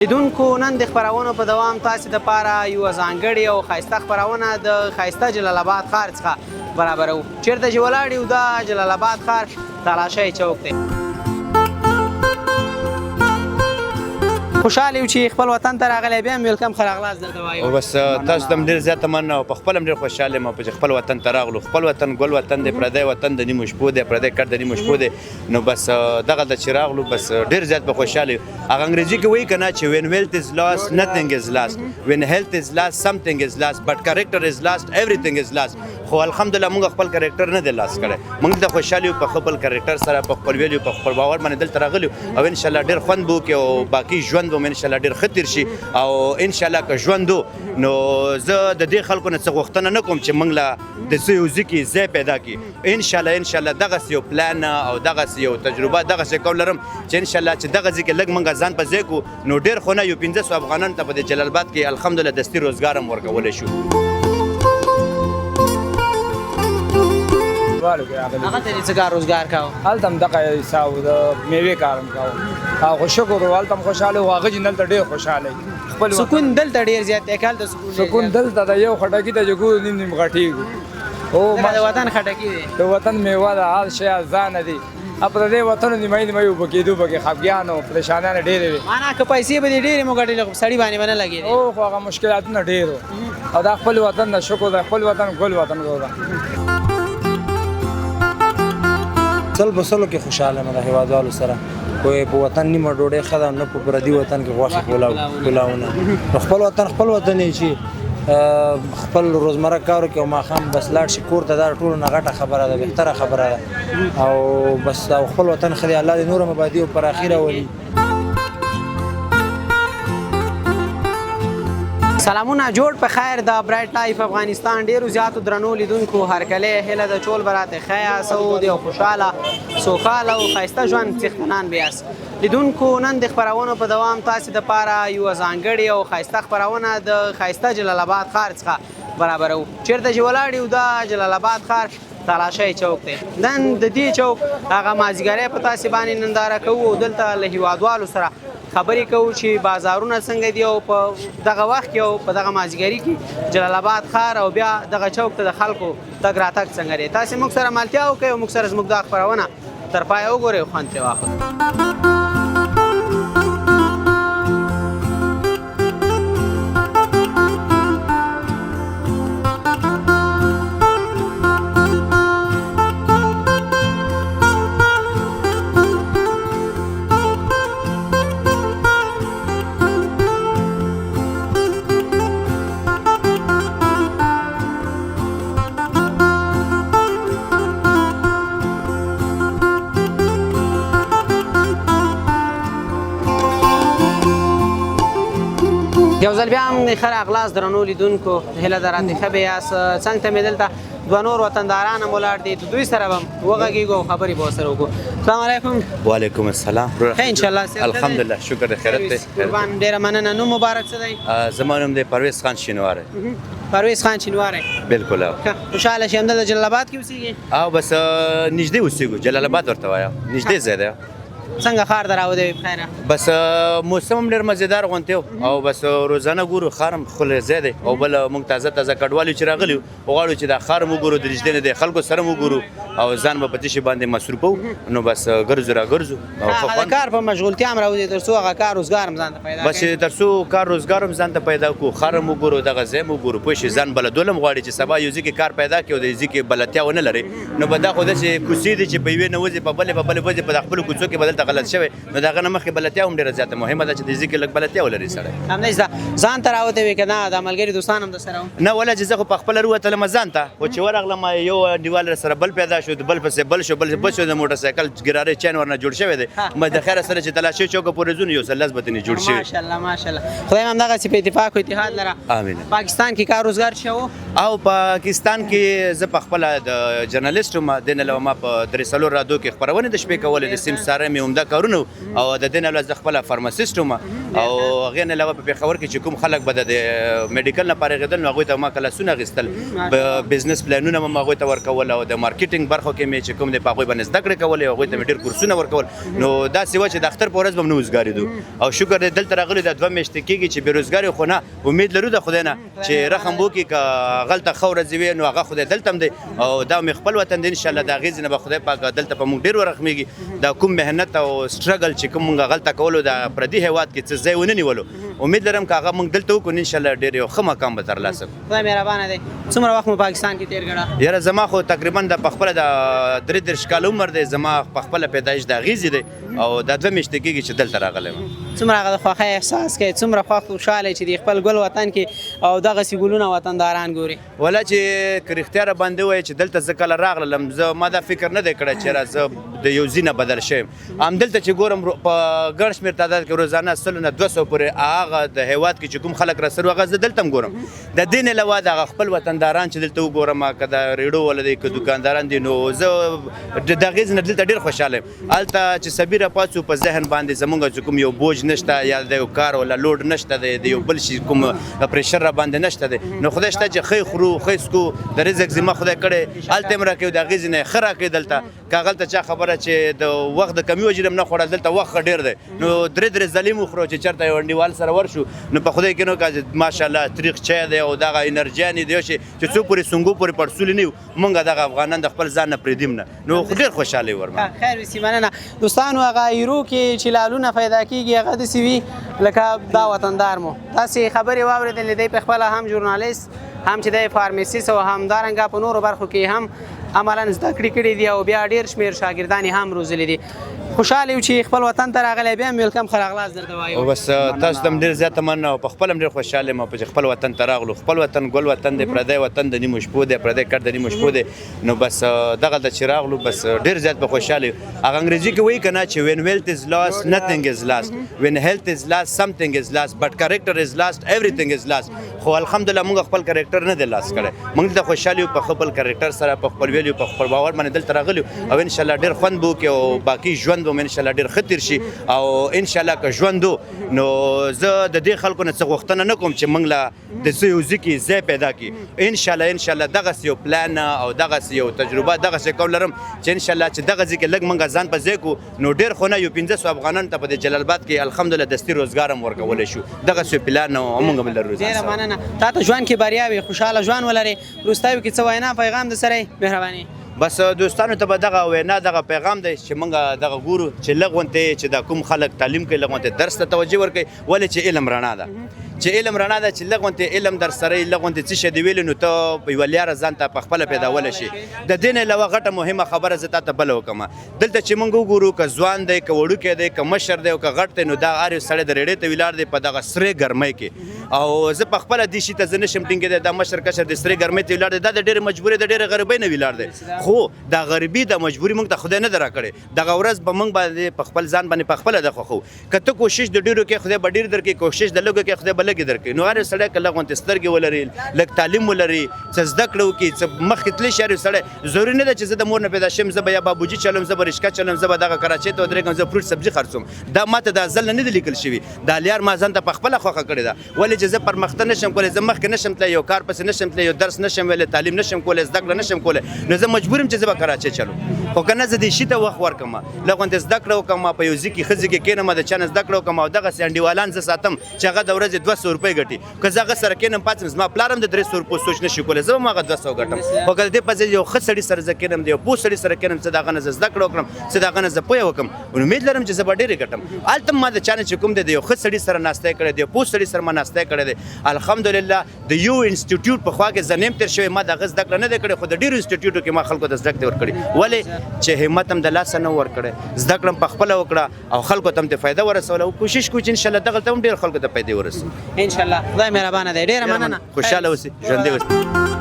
لیدونکو نن د خپرونو په دوام تاسې دپاره یوه ځانګړې او ښایسته خپرونه د ښایسته جلال آباد ښار څخه برابروو. چېرته چې ولاړ یو دا جلال آباد ښار تالاشۍ چوک دی. خوشحال یو چې خپل وطن ته راغلی بیا هم ویلکم ښه راغلاست درته وایو. بس تاسو ته هم ډېر زیاته مننه او په خپل هم ډېر خوشحال یم چې خپل وطن ته راغلو. خپل وطن ګل وطن دی، پردی وطن د نیمو شپو دی، پردی کټ د نیمو شپو دی. نو بس دغه ته چې راغلو بس ډېر زیات به خوشحاله یو. هغه انګریزي کې وایي که نه چې when wealth is lost nothing is lost, when health is lost something is lost, but character is lost everything is lost. خو الحمدلله موږ خپل کرکټر نه دی لاس کړی. موږ د خوشحال یو په خپل کرکټر سره، په خپل ویلو، په خپل باور باندې دلته راغلي او انشاءالله ډېر خوند به وکړي او باقي ژوند به مو انشاءالله ډېر ښه تېر شي. او انشاءالله که ژوند نو زه د دې خلکو نه څه غوښتنه نه کوم چې موږ له د څه یو ځای ځای پیدا کړي. انشاءالله دغسې یو پلان او دغسې یو تجربه دغسې کول لرم چې انشاءالله چې دغه ځای کې لږ موږ ځان په ځای کړو نو ډېر خو نه یو 500 افغانانو ته په دې جلال آباد کې الحمدلله دستي روزګار هم ورکولی شو. هغه ته دې څه کار روزګار کوو؟ هلته هم دغه حساب د میوې کار هم کوو او خو شکر هلته هم خوشحاله وو. هغه چې دلته ډېر خوشحاله خپل سکون دلته ډېر زیات دی. که هلته سکون دلته د یو خټکي ته چې ګورو نیم نیم غټېږو. د وطن خټکي دی، د وطن میوه ده، هر شی ارزانه دي. پردی وطنو نیمایي نیمایي اوبه کېدو پکې خفګان او پریشانیانې ډېرې وې. معنا که پیسې به دې ډېرې مو ګټلې خو سړي باندې به نه لګېدې. او خو هغه مشکلاتونه ډېر وو او دا خپل وطن ده. شکر ده خپل وطن ګل وطن ګوره. سل په سلو کې خوشحاله یم د هېوادوالو سره. خو په وطن نیمه ډوډۍ ښه ده، نه په پردي وطن کې غوښې پلاونه. نو خپل وطن یې چې خپل روزمره کارو کې او ماښام بس لاړ شي کور ته، دا ټولو نه غټه خبره ده، بهتره خبره ده. او بس او خپل وطن ښه دی. الله دې نور مبادي او پراخي راولي. سلامونه جوړ په خیر د برایټ لایف افغانستان ډیرو زیاتو درنو لیدونکو هرکلی هیله د ټول براته ښه یاست او د خوشحاله سوکاله او ښایسته ژوند څښتنان به یاست. لیدونکو نن د خپرونو په دوام تاسې دپاره یوه ځانګړې او ښایسته خپرونه د ښایسته جلال آباد ښار څخه برابروو. چېرته چې ولاړ یو دا جلال آباد ښار تالاشۍ چوک دی. نن د دې چوک هغه مازدیګری په تاسې باندې ننداره کوو او دلته له هېوادوالو سره خبرې کوو چې بازارونه څنګه دي او په دغه وخت کې او په دغه مازدیګري کې جلال آباد ښار او بیا دغه چوک ته د خلکو تګ راتګ څنګه دی. تاسې موږ سره ملتیا وکړئ او موږ سره زموږ دا خپرونه تر پایه وګورئ او خوند ترې واخلئ. یو ځل بیا هم ښه راغلاست درنو لیدونکو، هیله ده راته ښه به یاست. څنګ ته مې دلته دوه نور وطنداران هم ولاړ دي، د دوی سره به وغږېږو او خبرې به ورسره وکړو. السلام علیکم. وعلیکم السلام. ښه انشاءالله صحت ښه دی؟ الحمدلله شکر د خیرت دی. قربان ډېره مننه. نوم مبارک څه دی؟ زما نوم دی پرویز خان شینواری. پرویز خان شینواری. بلکل. خوشحاله شي همدلته جلال آباد کې اوسېږي؟ او بس نږدې اوسېږو، جلال آباد ورته وایه، نږدې ځای دی. څنګه ښار ته راودی بخیره؟ بس موسم هم ډېر مزېدار غونتی و او بس روزانه ګورو ښار هم ښکلی ځای دی او بل موږ تازه تازه کډوال چې راغلي یو غواړو چې دا ښار هم وګورو، د نږدې نه دی خلکو سره هم وګورو او ځان به په دې شي باندې مصروفوو. نو بس ګرځو راګرځو. هغه د کار په مشغولتیا هم راوځي تر څو هغه کار روزګار هم ځان ته پیدا کړي. بس تر څو کار روزګار هم ځان ته پیدا کړو، ښار هم وګورو، دغه ځای هم وګورو، پوه شې. ځان بلدول هم غواړي چې سبا یو ځای کې کار پیدا کړي او د یو ځای کې بلدتیا ونه لري نو به دا خو داسې کوڅې دي چې په یوې نه وځي په بلې وځي، په خپلو کوڅو کې به دلته غلط شوی. نو د هغه نه مخکې بلدتیا هم ډېره زیاته مهمه ده چې د دې کې لږ بلدتیا ولري سړی. همداسې ده ځان ته راوتی وې که نه د ملګري دوستان هم درسره وو؟ نه ولا چې زه خو په خپله روتلم ځان ته، خو چې ورغلم یو انډیوال سره بل پیدا شو، بل پسې بل شو، بل شو، د موټرسایکل ګرارې چین ورنه جوړ شوی دی. د خیره سره چې تلاشۍ چوکه پورې ځو نو یو څه لس به ترې جوړ شوي. ماشاءالله ماشاءالله. خدای هم همدغسې په اتفاق و اتحاد لره. امین. پاکستان کې کار روزګار ښه و؟ او پاکستان کې زه په خپل د جرنالیست ما دین له ما په درسلو رادیو کې خبرونه د شپې کولې د سیم سره مې عمده کارونه او د دین له خپل فارماسیست ما او غیر نه لغه په خبر کې چې کوم خلک بد د میډیکل نه پارېږدل نو هغه ته ما کله سونه غستل بزنس پلانونه ما هغه ته ورکول او د مارکیټینګ برخو کې مې چې کوم د پاغوي باندې زده کړې کولې هغه ته ډېر کورسونه ورکول نو دا سیوا چې د اختر په ورځ به نوزګاری دو او شکر دې دلته راغلي د 2 میاشتې کېږي چې بیروزګاری خو نه امید لرو د خدای نه چې رقم وکي ک غلطه خوره زوی نو هغه خدای دلته دی او دا مې خپل وطن دی ان شاء الله دا غیز نه به خدای پاک دلته په موږ ډیر ورخمېږي دا کوم مهنت او سټرګل چې کوم موږ غلطه کولو دا پردي هیواد کې څه ځای ونه نیولو امید لرم چې هغه موږ دلته وکړو ان شاء الله ډیر یو ښه مقام به ترلاسه کړو خدای مهربانه دی څومره وخت مو پاکستان کې تیر کړه یاره زما خو تقریبا د خپل د 33 کال عمر دی زما خپل پیدایش د غیز دی او دا 2 میاشتې کېږي چې دلته راغلی څومره هغه د خوښۍ احساس کوي څومره خوشحاله چې د خپل ګل وطن کې او دغسې ګلونه وطنداران ګوري ولا چې که رښتیا را باندې وایي چې دلته زه کله راغلم زه ما دا فکر نه دی کړی چې زه د یو ځای نه بدل شم همدلته چې ګورم په ګڼ شمېر تعداد کې روزانه 100 نه 200 پورې هغه د هیواد کې چې کوم خلک راسره هغه زه دلته هم ګورم د دې نه علاوه د هغه خپل وطنداران چې دلته وګورم که د ریډو ولا دی که دوکانداران دي نو زه د هغې نه دلته ډېر خوشحاله یم هلته چې سبیره پاڅو په ذهن باندې زمونږ چې کوم یو بوج نشته یا د یو کار ولا لوډ نشته د یو بل شي کوم پریشر را باندې نشته دی نو خدای شته چې ښه خورو ښه څکو د رزق ذمه خدای کړی هلته یې هم راکوي د هغې ځینې ښه راکوي دلته که هغلته چا خبره چې د وخت د کمي وجې نه خوړل دلته وخت ښه ډېر دی نو درې ظلیم وخورو چې چېرته یو انډیوال سره ورشو نو په خدای کې نو که ماشاءالله تریخ چای دی او دغه انرجیانې دی چې څو پورې سونګو پورې پړسولي نه یو مونږ دغه افغانان د خپل ځان نه پرېږدیم نه نو ډېر خوشحاله یو ورما خیر وسي مننه دوستانو هغه ایرو کې چې لالونه پیدا کېږي هغه داسې وي لکه دا وطندار مو تاسې خبرې واورېدلې دی په خپله هم ژورنالیست هم چې دی فارمسیست او همدارنګه په نورو برخو کې هم عملا زده کړې کړي دي او بیا ډېر شمېر شاګردان یې هم روزلي دي خوشحاله یو چې خپل وطن ته راغلی بیا هم ویلکم ښه راغلاست درته وایو بس تاسو ته هم ډېر زیاته مننه او په خپله هم ډېر خوشحاله یم چې خپل وطن ته راغلو خپل وطن ګل وطن دی پردی وطن د نیمو شپو دی پردی کټ د نیمو شپو دی نو بس دغه ته چې راغلو بس ډېر زیات په خوشحاله یو هغه انګریزي کې وایي که نه چې when wealth is lost nothing is lost when health is lost something is lost but character is lost everything is lost خو الحمدلله موږ خپل کرکټر نه دی لاس کړی موږ دلته خوشحاله یو په خپل کرکټر سره په خپل ویلو په خپل باور باندې دلته راغلي او انشاءالله ډېر خوند به وکړي او باقي ژوند به مو انشاءالله ډېر ښه تیر شي او انشاءالله که ژوند نو زه د دې خلکو نه څه غوښتنه نه کوم چې موږ له د څه یو ځای کې ځای پیدا کړي انشاءالله دغسې یو پلان او دغسې یو تجربه دغسې کول لرم چې انشاءالله چې دغه ځای کې لږ موږ ځان په ځای کړو نو ډېر خو نه یو 1500 افغانانو ته په دې جلال آباد کې الحمدلله دستي روزګار هم ورکولی شو دغسې یو پلان او موږ هم لرو ډېره مننه تا ته ژوند کې بریا وي خوشحاله ژوند ولرې وروستیو کې څه وینا پیغام د سره مهرباني بس دوستانو ته به دغه وینا دغه پیغام دی چې موږ دغه ګورو چې لږ غونتې چې دا کوم خلک تعلیم کوي لږ غونتې درس ته توجه ورکوي ولې چې علم رڼا ده چې علم رڼا ده چې لږ غونتې علم در سره یې لږ غونتې څه شی دی ویلي نو ته په یوه لیاره ځان ته په خپله پیداولی شي د دې نه علاوه غټه مهمه خبره زه تا ته بله وکړم دلته چې موږ وګورو که ځوان دی که وړوکی دی که مشر دی او که غټ دی نو دا هر یو سړی د ریډۍ ته ولاړ دی په دغه سرې ګرمۍ کې او زه په خپله دې شي ته زه نشم ټینګېدی دا مشر کشر د سرې ګرمۍ ته ولاړ دی دا د ډېرې مجبورۍ د ډېرې غریبۍ نه ولاړ دی خو دا غریبي د مجبوري موږ ته خدای نه ده راکړې دغه ورځ به موږ باندې په خپل ځان باندې په خپله ده خوښو که ته کوشش د ډېرو کې خدای به ډېر درکړي کوشش د لږو کې خدای به لږې درکړي نو هر سړی که لږ غونتې سترګې ولري لږ تعلیم ولري څه زده کړه وکړي څه مخکې تللی شي هر یو سړی ضروري نه ده چې زه د مور نه پیدا شم زه به یا بابوجي چلوم زه به رشکه چلوم زه به دغه کراچۍ ته ودرېږم زه فروټ سبزي خرڅوم دا ماته دا ځل نه دي لیکل شوي دا لیار ما ځان ته په خپله خوښه کړې ده ولې چې زه پرمختګ نشم کولی زه مخکې نشم تللی یو کار پسې نشم تللی یو درس نشم ویلی تعلیم نشم کولی زده کړه نشم کولی نو زه مجبور یم چې زه به کراچۍ چلوم خو که نه زه دې شي ته وخت ورکړم لږ غونتې زده کړه وکړم په یو ځای کې ښه ځای کې کښېنم د چا نه زده کړه وکړم او دغسې انډیوالان زه ساتم چې هغه د ورځې 200 روپۍ ګټي که زه هغه سره کښېنم پاڅم زما پلار هم د 300 روپو سوچ نشي کولی زه به هم هغه 200 ګټم خو که د دې په ځای یو ښه سړي سره زه کښېنم د یو پوه سړي سره کښېنم څه د هغه نه زه زده کړه وکړم څه د هغه نه زه پوهه وکړم امید لرم چې زه به ډېرې ګټم هلته ما د چا نه چې کوم دی د یو ښه سړي سره ناستی کړی دی یو پوه سړي سره ما ناستی کړی دی الحمدلله د یو انسټیټیوټ په خوا کې زه نیم تېر شوی ما د هغه زده کړه نه دی کړې خو د ډېرو انسټیټیوټو کې ما خلکو ته زده کړې ورکړي ولې چې همت هم د لاسه نه ورکړی زده کړه هم په خپله وکړه او خلکو ته هم ترې فایده ورسوله او کوشش کوو چې انشاءالله دغلته هم ډېر خلکو ته پیدې ورسوي انشاءالله خدای مهربانه دی ډېره مننه خوشحاله اوسئ ژوندی اوسئ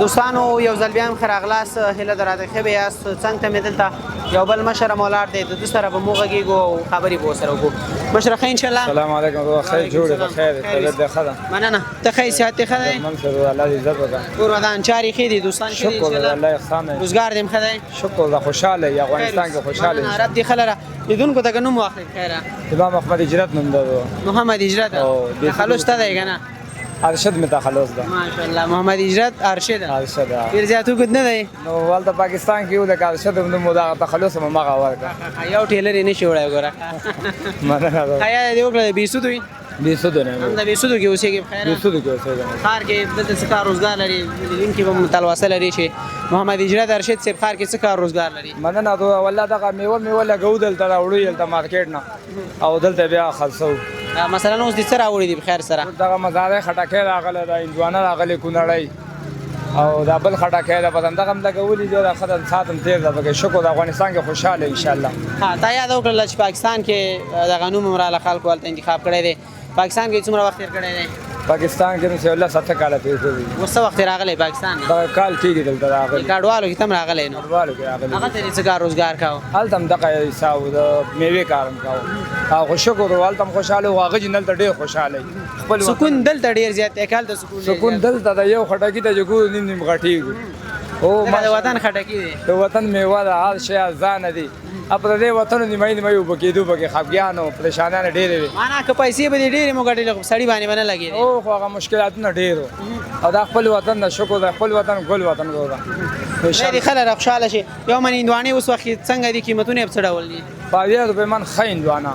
دوستانو یو ځل بیا هم ښه راغلاست هیله در راته ښه به یاست څنګ ته مې دلته یو بل مشر هم ولاړ دی د ده سره به مو غږېږو او خبرې به ورسره وکړو مشره ښه انشاءالله سلام علیکم ورو خیر جوړ ده خیر طبیعت ده ښه ده مننه ته ښه یې صحت دې ښه دی من سره الله دې عزت وکړه کور ودان چارې ښې دي دوستان ښه دي شکر ده انشاءالله الله احسان دی روزګار دې هم ښه دی شکر ده خوشاله یې افغانستان کې خوشاله مننه رب دې ښه لره لیدونکو ته که نوم واخلئ خیره امام احمد هجرت نوم ده محمد هجرت او تخلص ته دی که نه ارشد مې تخلص ده ماشاءالله محمد هجرت ارشد ارشد ډېر زیات اوږد نه دی نو ولته پاکستان کې یو د ارشد نوم دغه تخلص هم هغه ورکړه یو ټیلر یې نه شي وړی ګوره مننه ده حیا دې وکړه د بېسودو وي بیسودو نه هم د بېسودو کې اوسېږي بخیره بیسودو کې اوسېږم ښار کې دلته څه کار روزګار لري لیدونکي به مو تلوسه لري چې محمد هجرت ارشد صاحب ښار کې څه کار روزګار لري مننه ده والله دغه میوه لګو دلته راوړو دلته مارکیټ نه او دلته بیا خلصو مثلا اوس دې څه راوړي دي بخیر سره دغه مزاره خټکې راغله دا هندوانه راغلې کونړی او دا بل خټکې دا بدن دغه هم لګولي دي دا خدای ساتم تیر ده بګي شکر د افغانستان کې خوشاله ان شاء الله ها تا یاد وکړل چې پاکستان کې د قانون مراله خلکو ولته انتخاب کړی دی پاکستان کې څومره وخت تیر کړی دی پاکستان کې نو الله 7 کال تیر کړی اوس څه وخت راغلی پاکستان دا کال کېږي دلته راغلی کډوالو کې تم راغلی نو کډوالو کې راغلی هغه ته څه کار روزګار کاوه هلته هم دغه حساب د میوې کارم کاوه او شکر هلته هم خوشاله و هغه جنل ته ډېر خوشاله خپل سکون دلته ډېر زیات دی کال ته سکون دلته د یو خټکی ته جګو نیم غټیږي او ما د وطن خټکی دی د وطن میوه د هر شی ارزانه دي اپره دې وطن نیمه وبکېدو بګي خفګانو پریشانانه ډېرې وي معنا که پیسې به دې ډېرې مو ګټلې سړي باندې به نه لګېدې او خو هغه مشکلاتونه ډېر او دا خپل وطن د شکر د خپل وطن ګل وطن ګوره ډېرې خلک خوشحاله شي یو من هندوانې اوس وخت څنګه دي قیمتونه یې په څه ډول دي 50 روپۍ من ښه هندوانه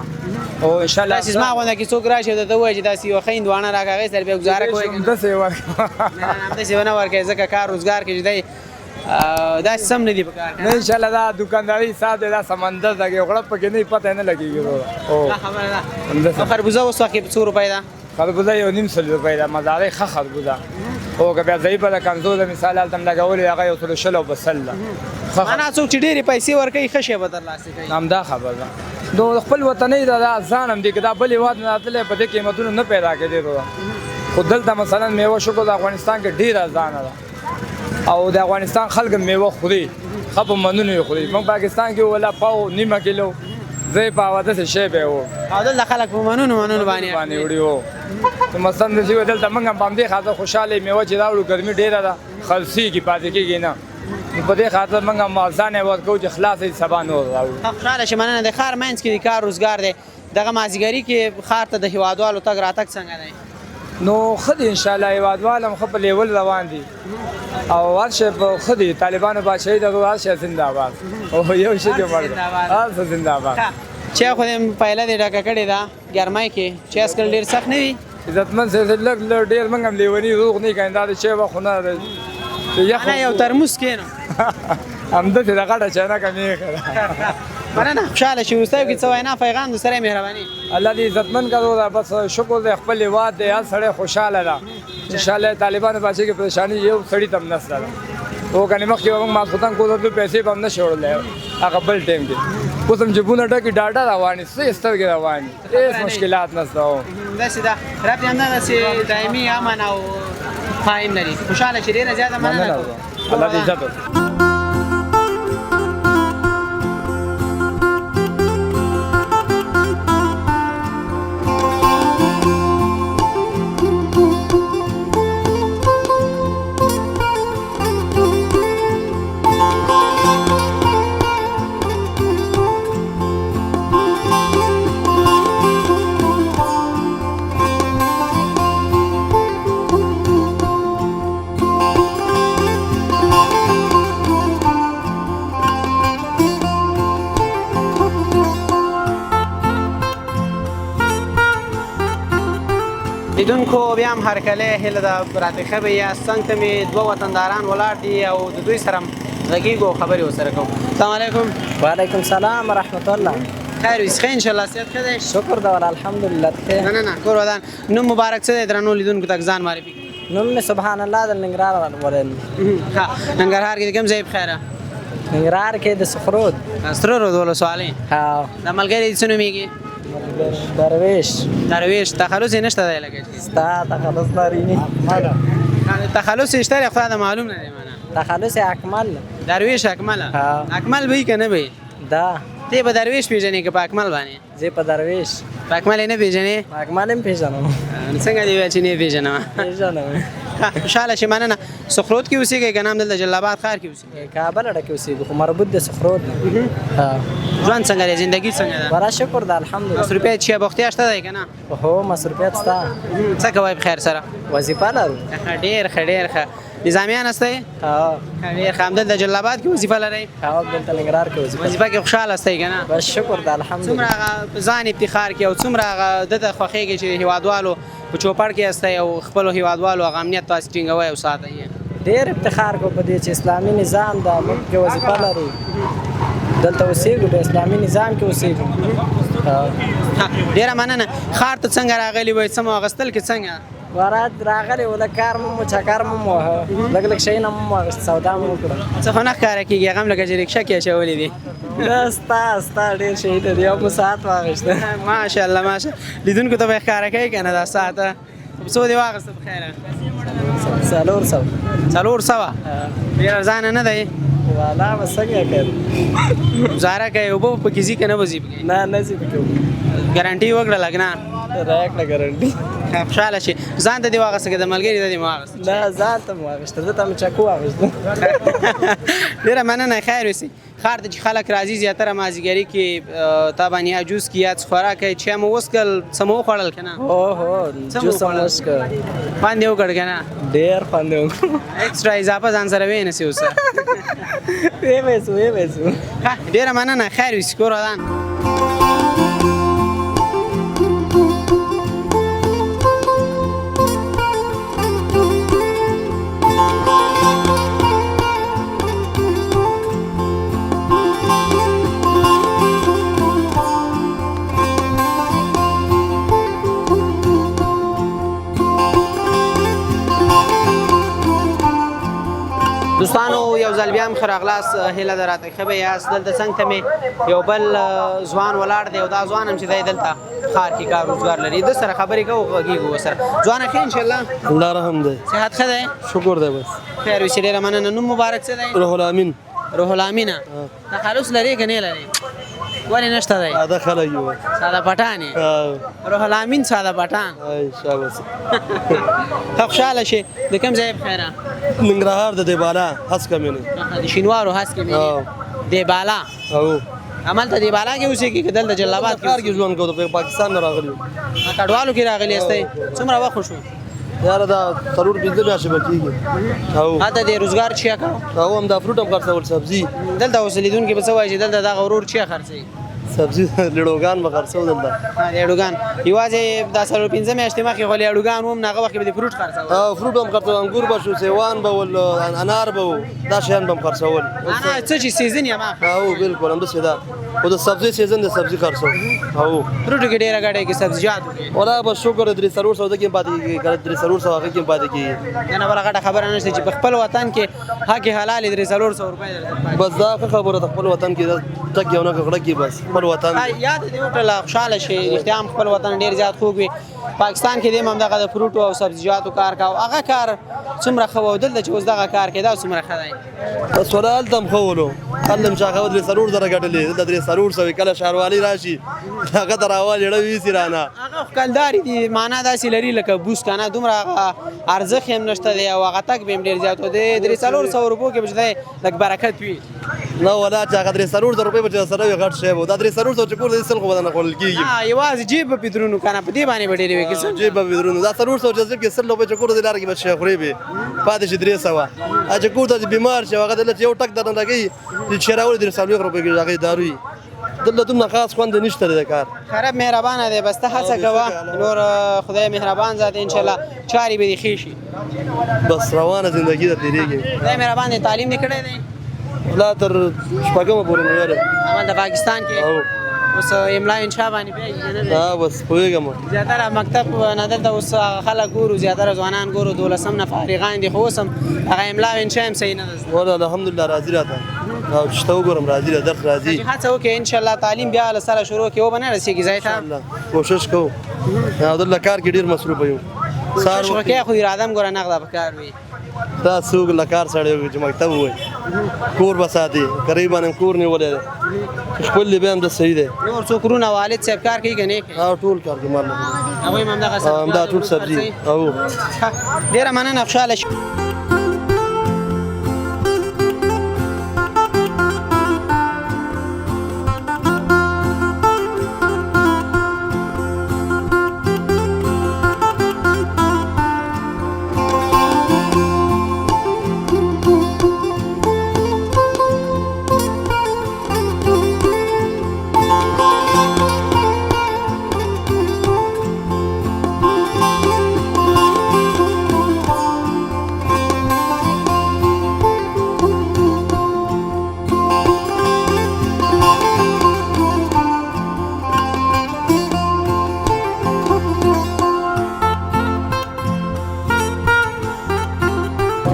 او ان شاء الله داسې زما غونډه کې څوک راشي درته ووایي چې داسې یوه ښه هندوانه راکړه هغې سره بیا ګزاره کوئ که نه همداسې ورکړه همداسې به نه ورکوي ځکه کار روزګار کې چې دی داسې سم نه دي په کار نه ان شاء الله دا دکانداري حساب دی دا سمندر دا کې غړپ پکې نه پته نه لګېږي او دا خبره ده خربوزه اوس وخت کې څو روپۍ ده خربوزه یو نیم سل روپۍ ده مزارې ښه خربوزه او که بیا ضعیفه ده کمزوره مثال هلته هم لګولې هغه یو سلو شل او بسل ده معنا څوک چې ډېرې پیسې ورکوي ښه شی به ترلاسه کوي همدا خبره ده نو خپل وطنۍ دا ځان هم دی که دا بل هېواد نه راتلی په دې قیمتونو نه پیدا کېدې خو دلته مثلا میوه شکر د افغانستان کې ډېره ارزانه ده او د افغانستان خلک میوه خوري ښه په منونو یې خوري موږ پاکستان کې ولا پاو نیمه کیلو زه په هغه داسې شی به و او دلته خلک په منونو باندې وړي وو مثلا داسې دلته موږ هم په همدې خاطر خوشحاله میوه چې راوړو ګرمي ډېره ده خرڅېږي پاتې کېږي نه په دې خاطر موږ هم ارزانه ورکوو چې خلاص یې سبا نور راوړو خوشحاله شي مننه د ښار منځ کې د کار روزګار دی دغه مازدیګري کې ښار ته د هېوادوالو تګ راتګ څنګه دی نو ښه دي انشاءالله هېوادوال هم ښه په لیول روان دي او هر شی په ښه دي طالبانو بادشاهي ده هر شی زنده‌باد او یو شی دې مړ هر څه زنده‌باد چای خو دې پهله دې ډکه کړې ده ګرمۍ کې چای څښل ډېر سخت نه وي عزتمند صاحب لږ ډېر موږ هم لیوني روغ نه کوي دا د چای به خو نه نه یو ترموز کښېنو همداسې د غټه چاینکه مې ایښې مننه خوشحاله شي وروستیو کې څه وینا پیغام د سره مهرباني الله دې عزتمند کړو دا بس شکر دی خپل هېواد دی هر سړی خوشحاله ده انشاءالله طالبانو بادشاهي کې پریشاني یو سړي ته هم نشته ده او کنې مخکې به موږ ماسخوتن کوتلو پیسې به هم نه شي وړلی هغه بل ټایم کې اوس هم جیبونه ډکې ډاډه روانې څه سترګې روانې هېڅ مشکلات نشته او داسې ده رب دې همدغسې دایمي امن او قایم لري خوشحاله شي ډېره زیاته مننه کوو الله دې عزت وکړي لیدونکو بیا هم هرکلی هیله ده راته ښه به یاست څنګ ته مې دوه وطنداران ولاړ دي او د دوی سره هم غږېږو او خبرې ورسره کوو السلام علیکم وعلیکم سلام ورحمت الله خیر وي ښه انشاءالله صحت ښه دی شکر ده ول الحمدلله ښه مننه کور ودان نوم مبارک څه دی درنو لیدونکو ته ځان معرفي کړي نوم مې سبحان الله د ننګرهار ولل ښه ننګرهار کې د کوم ځای په خیره ننګرهار کې د سخرود سره رود ولسوالۍ ها د ملګري څه نومېږي درویش درویش تخلص یې نشته دی لکه ستا تخلص لري نه د تخلص شته خو دا معلوم نه دی معنا تخلص اکمل درویش اکمل ها. اکمل به کنه به دا ته به درویش پیژنې که په اکمل باندې زه په درویش په اکمل نه پیژنې اکمل هم پیژنم څنګه دی چې نه پیژنم پیژنم خوشاله شي مننه سخروت کې اوسېږي که نام دلته جلاباد ښار کې اوسېږي کابل اړه کې اوسېږو خو مربوط د سخرود ها ژوند څنګه دی زندگی څنګه ده ورا شکر د الحمدلله مصروفیت چیه بوختیا شته دی که نه هو مصروفیت ستا څه کوئ په خیر سره وظیفه لرو ډېر ښه ډېر ښه نظامیان هستئ ها ډېر ښه همدلته جلاباد کې وظیفه لرئ ها دلته ننګرهار کې وظیفه وظیفه کې خوشحاله هستئ که نه بس شکر د څومره الحمدلله هغه ځان افتخار کې او څومره هغه دته خوښېږي چې هیوادوالو په چوپړ کې هستئ او خپلو هیوادوالو هغه امنیت تاسې ټینګوئ او ساتئ یې ډېر افتخار کو په دې چې اسلامي نظام د ملک کې وظیفه لرو دلته اوسېږو د اسلامي نظام کې اوسېږو ډېره مننه ښار ته څنګه راغلي وئ څه مو اخیستل کې څنګه ورات راغلی و د کار مو چکر مو وهه لږ لږ شیونه مو واخېست سودا مو وکړه څه خو نه ښکاره کېږي هغه هم لکه چې رکشه کې اچولي دي دا ستا ډېر شی ته دی یو مو ساعت واخېسته ماشاءالله ماشاءالله لیدونکو ته به یې ښکاره کوي که نه دا ساعته څو دې واخېسته په خیره 400 ډېر ارزانه نه دی والا به څنګه کوي ګزاره کوي اوبه په کې ځي که نه به ځي پکې نه نه ځي پکې ګارنټي وکړه لږ نه راکړه ګارنټي خوشحاله شي ځان ته دې واخېسته که د ملګري ته دې مو واخېسته نه ځان ته مو واخېسته ده ته مې چکو واخېسته ډېره مننه خیر اوسي ښار ته چې خلک راځي زیاتره مازدیګري کې تابانې یا جوس کې یا څه خوراک کوي چای مو وڅښل څه مو وخوړل که نه اوهو جوس هم وڅښه خوند یې وکړ که نه ډېر خوند یې وکړو اکسټرا اضافه ځان سره وینسي اوسه ویې ډېره مننه خیر اوسي کور ودان دوستانو یو ځل بیا هم ښه راغلاست هیله ده راته ښه به یاست دلته څنګ ته مې یو بل ځوان ولاړ دی او دا ځوان هم چې دی دلته ښار کې کار روزګار لري ده سره خبرې کوو غږېږو ورسره ځوانه ښه انشاءالله الله رحم دی صحت ښه دی شکر دی بس خیر وشي ډېره مننه نوم مبارک څه دی روح الامین روح الامینه تخلص لري که نه لري ولې نشته دی ساده خلک یو ساده پټان یې روح الامین ساده پټان شاباس ښه خوشحاله شي د کوم ځای په خیره ننګرهار د دیبالا هسکه مینه د شینوارو هسکې مې دی بالا او هملته دی بالا کې اوسېږي که دلته جلاباد کې کار کې ژوند کوو د پاکستان نه راغلی کډوالو کې راغلي یاستئ څومره وخت شو یاره دا څلور پنځه میاشتې به کېږي او هلته د روزګار چیا کوو او هم دا فروټ هم خرڅول سبزي دلته اوس لیدونکي به څه وایي چې دلته دغه ورور چیا خرڅوي سبزي لیړوګان به خرڅول دلته لیړوګان یوازې دا څلور پنځه میاشتې مخکې خو لیړوګان وم نو هغه وخت کې به د فروټ خرڅول او فروټ هم خرڅول انګور به شو سیوان به ول انار به و دا شیان به هم خرڅول انا څه چې سیزن یې ما او بالکل همداسې ده خو د سبزي سیزن د سبزي خرڅول او فروټو کې ډېره ګټه کې سبزیجاتو کې ولا بس شکر درې څلور سوه کې پاتې کېږي درې څلور سوه هغه کې پاتې کېږي نه بله غټه خبره نشته چې په خپل وطن کې حق حلال درې څلور سوه روپۍ درته بس دا ښه خبره ده خپل وطن کې ټک یو نه کړه کې بس خپل وطن یاد دې وټله خوشحاله شي رښتیا هم خپل وطن ډېر زیات خوږ وي پاکستان کې دې هم همدغه د فروټو او سبزیجاتو کار کاو هغه کار څومره ښه و دلته چې اوس دغه کار کې دا څومره ښه دی بس ولا هلته هم ښه ولو هلته هم شاخه درې څلور زره ګټلې دلته درې څلور سوې کله ښاروالي راشي هغه ته راوالي اړه ویسي رانه هغه ښکلداري دي معنا داسې لري لکه بوس که نه دومره هغه ارزښت یې هم نشته دی او هغه تګ به هم ډېر زیات و د درې څلور سوه روپو کې به چې دی لږ برکت وي نه ولا چې هغه درې څلور زره روپۍ به چې سره وي غټ شی به دا درې څلور سوه چې کور دی سل خو به نه خوړل کېږي نه یوازې جیب به پې درونو که نه په دې باندې به ډېرې وي که څه جیب به وي درونو دا څلور سوه چې جیب کې سل روپۍ چې کور دی لاره کې به شی خورې وي پاتې شي درې سوه چې کور ته چې بیمار شي هغه دلته چې یو ټک درنه لګوي چې شی راولي درې څلوېښت روپۍ کې هغې دارو وي دلته دومره خاص خوند نشته دی د کار خراب مهربانه دی بس ته هڅه کوه نور خدای مهربان ذات انشاءالله چارې به دې ښې شي بس روانه زندګي ده تېرېږي خدای مهربان دی تعلیم دې کړی دی لا تر شپږمه پورې مې ویلې همالته پاکستان کې او اوس املا انشا باندې پوهېږي ها بس پوهېږم زیاتره مکتب نه دلته اوس خلک ګورو زیاتره ځوانان ګورو 12 نه فارغان دي خو اوس هم هغه املا او انشا هم صحیح نه ده زده. ولا الحمدلله راضي راته او چې ته وګورم راضي را درس راضي چې هڅه وکړې انشاءالله تعلیم بیا له سره شروع کړې وبه نه رسېږي ځای ته کوشش کوو او دلته کار کې ډېر مصروفه یو سار شوکه خو اراده م ګوره نغده پکار وي دا څوک لکار سړی چې مکتب وای کور بساتي قریبا هم کور نیولې خپل به هم د صحیح دی نور څو کورونه والد صاحب کار کوي کنه او ټول کار کې مال هغه هم دغه دا ټول سبزی او ډیره مننه خوشاله شو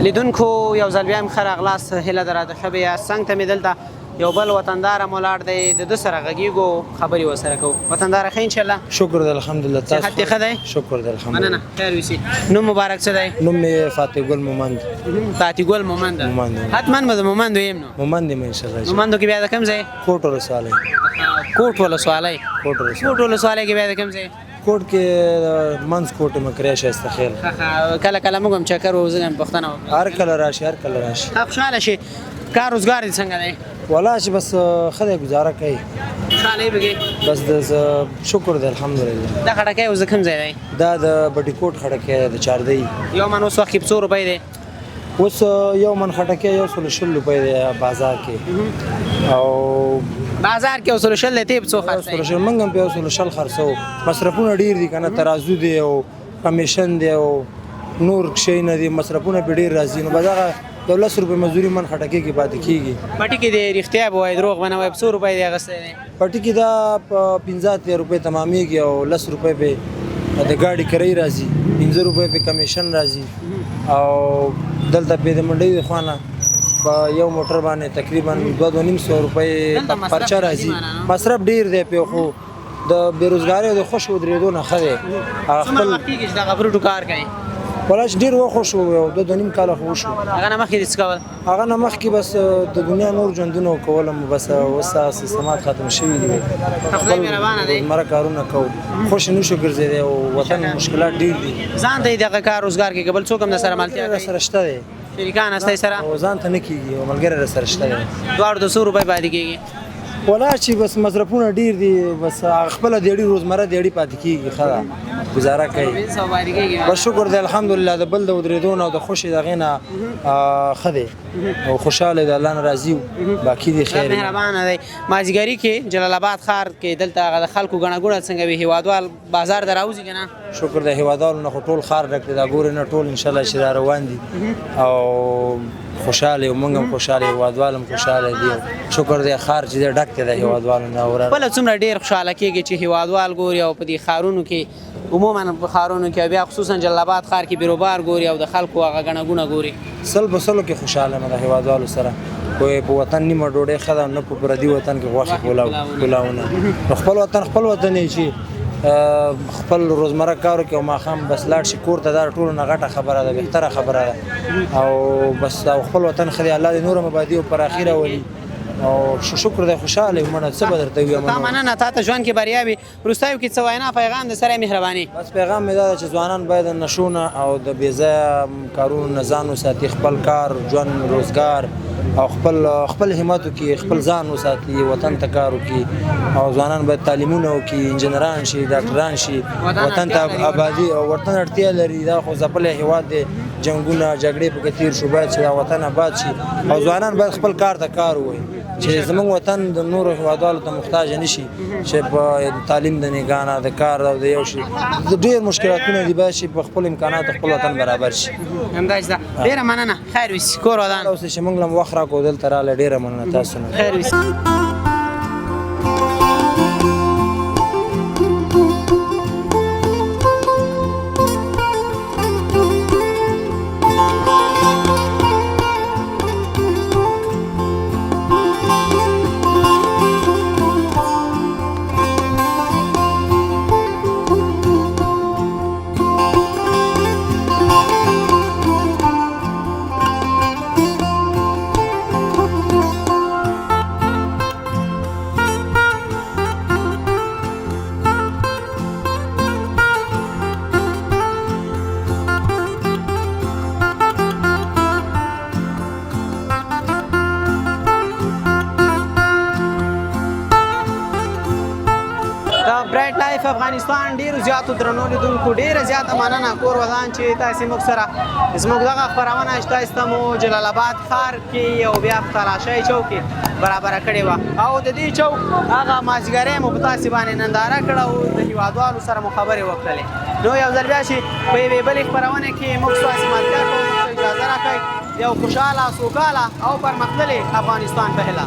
لیدونکو یو ځل بیا هم ښه راغلاست هیله ده راته ښه به یاست څنګ ته مې دلته یو بل وطنداره مو لاړ دی د ده سره غږیږو خبرې ورسره کوو وطنداره ښه انشاءالله شکر دی الحمدلله صحت دې ښه دی شکر دی الحمدلله مننه خیر وسي نوم مبارک څه دی نوم مې فاتح ګل مومند فاتح ګل مومند مومند. حتما به د مومند ویم نو مومند یم ان شاء الله مومندو کې بیا د کوم ځای کوټ ولسوالۍ کوټ ولسوالۍ کوټ ولسوالۍ کوټ ولسوالۍ کې بیا د کوم ځای کوټ کې منځ کوټ مکریا شایسته خیر کله کله موږ هم چکر وځو هم پښتنه وکړو هر کله راشي هر کله راشي خوشاله شي کار روزګار دې څنګه دی ولا چې بس خدای گزاره کوي خوشاله یې بګي بس د شکر دی الحمدلله دا خټکی اوس د کوم ځای دی دا د بټي کوټ خټکی د چاردی یو من اوس وخت کې 100 روپۍ دی اوس یو من خټکی یو 100 روپۍ دی بازار کې او بازار کې اوس شل ته په څو خرڅ سره منګم په اوس شل خرڅو مصرفونه ډیر دي کنه ترازو دی او کمیشن دی او نور شي نه دي مصرفونه به ډیر راځي نو بازار 10 روپۍ مزدوري من خټکی کې پاتې کیږي پټی کې د رښتیا به وای دروغ بنوي 100 روپۍ دی غسته دی پټی کې دا 15 روپۍ تمامېږي او 10 روپۍ به د ګاډي کرای راځي 15 روپۍ په کمیشن راځي او دلته په د منډي خوانه په یو موټر باندې تقریبا 2.5 روپۍ پرچا راځي مصرف ډیر دی په خو د بیروزګاری او د خوش ودرېدو نه خره خپل وخت کې دا غبرټو کار کوي ولاش ډیر وخت شو یو 2.5 کال خو شو هغه نه مخکې څه کول هغه نه مخکې بس د دنیا نور ژوندونه کولم بس وسه سیستمات ختم شوی دي خدای مهربانه دی مر کارونه کو خوش نشو ګرځیدي او وطن مشکلات ډیر دي ځان ته دغه کار روزګار کې قبل څوک هم د سره مالتیا کوي سره شته دي شریکان استای سره او ځان ته نه کیږي او ملګری سره شته دي 200 روپۍ باندې کېږي ولا چې بس مصرفونه ډیر دي بس خپل د ډیری روزمره د ډیری پاتې کیږي خلا گزاره کوي بس شکر دی الحمدلله د بل د ودریدون او د خوشي دغه نه خدي او خوشاله د الله ناراضي باقی دی خیر مهربانه دی مازیګری کې جلال آباد ښار کې دلته د خلکو غڼه ګوڼه څنګه وي هوادوال بازار دراوځي کنه شکر دی هوادوال نه ټول خار ډک دا ګور نه ټول ان شاء الله چې روان دي او خوشاله ومنګم خوشاله هوادوالم خوشاله دي شکر دی خار چې ډک دی هوادوال نه اور بل څومره ډیر خوشاله کېږي چې هوادوال ګوري او په دې خارونو کې عموما په خارونو کې بیا خصوصا جلال آباد ښار کې بیروبار ګوري او د خلکو هغه غڼه ګوڼه ګوري سلب سلو کې خوشاله مده هوادوالو سره کوی په وطن نیمه ډوډۍ خدا نه په پردي وطن کې غوښه کولاونه خپل وطن یې شي خپل روزمره کارو کې او ماخام بس لاړ شي کور ته دا ټول نه غټه خبره ده بهتره خبره ده او بس خپل وطن خدای الله دې نور مبادی او پر اخیره ولي او شکر دې خوشاله مونږ څه بدر ته ویم تا مننه تا ته ژوند کې بریا وي روستایو کې څه وینا پیغام د سره مهرباني بس پیغام مې دا چې ځوانان باید نشونه او د بیځه کارونو نه ځان وساتي خپل کار ژوند روزګار او خپل همتو کې خپل ځان وساتي وطن ته کار وکړي او ځوانان باید تعلیمونه وکړي انجنیران شي ډاکټران شي وطن ته آبادی او وطن اړتیا لري دا خو ځپل هیواد دی جنگونه جګړې په کثیر شو باید چې دا وطن آباد شي او ځوانان باید خپل کار ته کار وکړي چې زموږ وطن د نورو هیوادوالو ته محتاج نشي چې په تعلیم د نگانه د کار او د یو شي د ډېر مشکلاتونه دي باید چې په خپل امکانات خپل وطن برابر شي همداسې ده ډېره مننه خیر وي کور ودان اوس چې موږ لم وخت راکړو دلته راله ډېره مننه تاسو نه خیر وي د برایټ لایف افغانستان ډیرو زیاتو درنو لیدونکو ډیره زیاته مننه کور ودان چې تاسې موږ سره زموږ دغه خپرونه چې تاسو ته مو جلال آباد ښار کې یو بیا په تالاشۍ چوک کې برابره کړې وه او د دې چوک هغه مازدیګری مو په تاسې باندې ننداره کړه او د هیوادوالو سره مو خبرې وکړلې نو یو ځل بیا چې په یوې بلې خپرونې کې موږ ستاسې ملګري کوو اجازه راکړئ یو خوشحاله سوکاله او پرمختللی افغانستان په هیله